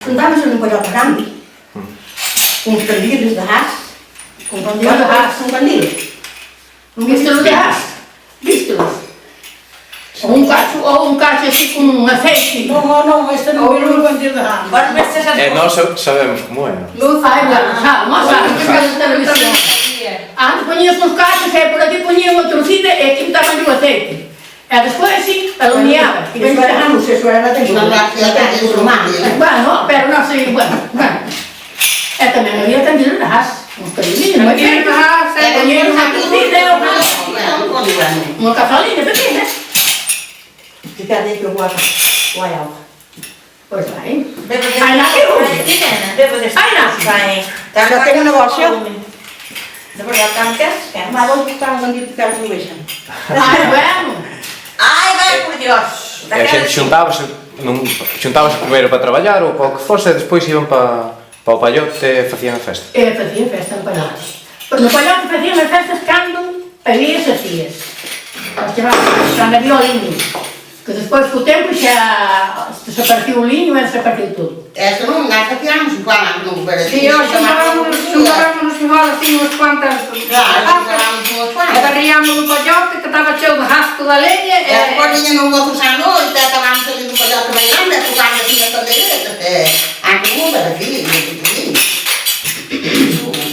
Juntámos num palhote grande, com uns candilos de rás, com candilos de rás, com candilos. Um bístolo de rás. Bístolos. Ou um cacho assim com azeite. Não, este não é um candido de rás. Agora ver se já Nós sabemos como é. Ai, nós sabemos que faz a televisão. Antes punha-se uns cachos, por aqui punha uma torcida e aqui botavam-lhe o azeite. E depois assim, alumiava. E depois derramos, se era na tempura. Bueno, pero não sei, bueno. É também havia candido de rás. Uns candilinhos, não é? Candido de rás, Punha uma torcida, uma cafalinha pequena. Fica daí que eu vou o alho. Pois vai. Ai, não, já tenho um negócio. De verdade, está me queres? Mas vou buscar um candido de carne de leite. Ai, bueno. Ai, vai por Deus! A gente juntava-se primeiro para trabalhar ou para o que fosse, e depois iam para o palhote e faziam a festa. Fazia festa no palhote. No palhote faziam as festas quando havia esas dias. Nós chamávamos quando havia o linho. Que depois com o tempo já se partiu o linho e se partiu tudo. Essa não dá para tirarmos o pano no lugar. Sim, nós juntávamos assim umas quantas agarríamos um palhote que estava cheio de rasco da lenha. A colinha no outro à noite, estávamos ali no palhote bem grande, tocando assim a candeireta. A comida daqui,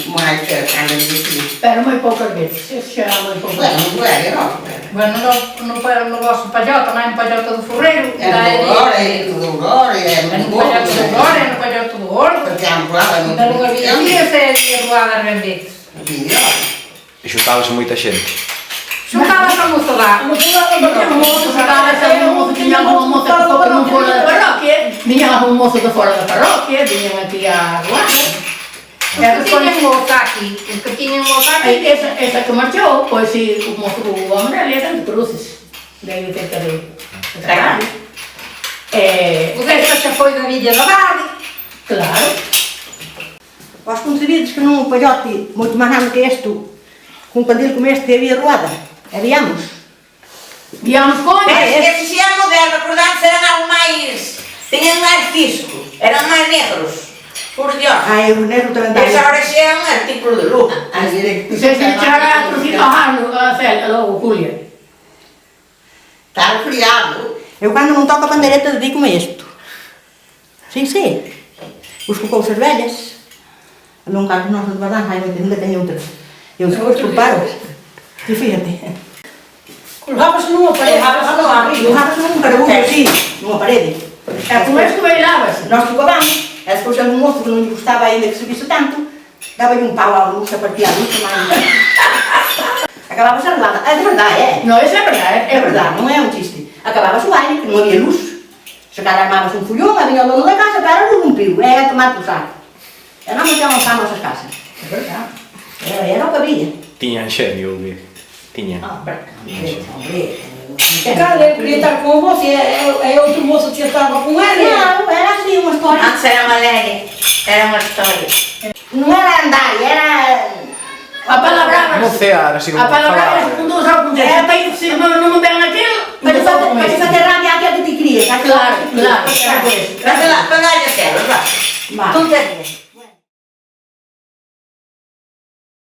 mais que a candeireta. Pero muito poucas vezes, isso já era muito poucas vezes. Não é, não. Bueno, no vosso palhote, lá no palhote do Forreiro. É do Ouro, é no palhote do Ouro, é no palhote do Ouro. Porque há um lado, não Não havia dias, é doada a rendetes. E juntava-se muita gente. Juntava-se a moçada. Tinha alguma moça que foi para fora da paróquia, vinha alguma moça de fora da paróquia, vinham aqui a guarda. Essa tinha moça aqui, os que tinham moça aqui. Essa que marchou, pois o homem ali é de cruzes, daí cerca de trabalho. Essa já foi da Vila da Vale. Claro. Vós concebidos que num palhote muito mais grande que este, com um candido como este, havia roada. Havíamos. Víamos com Esses eram modernos, recordados, eram mais... tinham mais fisco, eram mais negros. Por Deus. Ai, o negro também dá. Essa hora é um artículo de luta. Vocês já trouxeram a Célia, ou Júlia? Está friado. Eu quando não toco a pandeireta dedico-me a isto. Sim. Os cocôs velhas. Não carro nós de guardar, ainda tenho outra. Eu depois preparo. E fíjate. Colocava-se numa parede. Colocava-se num carabujo assim, numa parede. É como é que bailava-se? Nós tocávamos. Depois algum moço que não lhe gostava ainda que subisse tanto, dava-lhe um pau à luz, a partir à luz, acabava-se a roda. É verdade, é. Não, isso é verdade. É verdade, não é um chiste. Acabava-se o baile, que não havia luz. Se calhar armava-se um folhão, vinha o dono da casa, para a luz, um pio. É tomar por saco. É não meter lançar nossas casas. É verdade. Era o que havia. Tinha enxergue, tinha. Cara, ele queria estar com você, é outro moço que estava com ele. Não, era assim uma história. Antes era uma alegre, era uma história. Não era andar, era... A palavra... Mocear, assim como A palavra falar. é com duas álbuns. É para ir, se não me bem naquilo, Para fazer rádio aquilo que te queria. Claro. Vai lá, pagar a cela, vai. Vá. Tudo é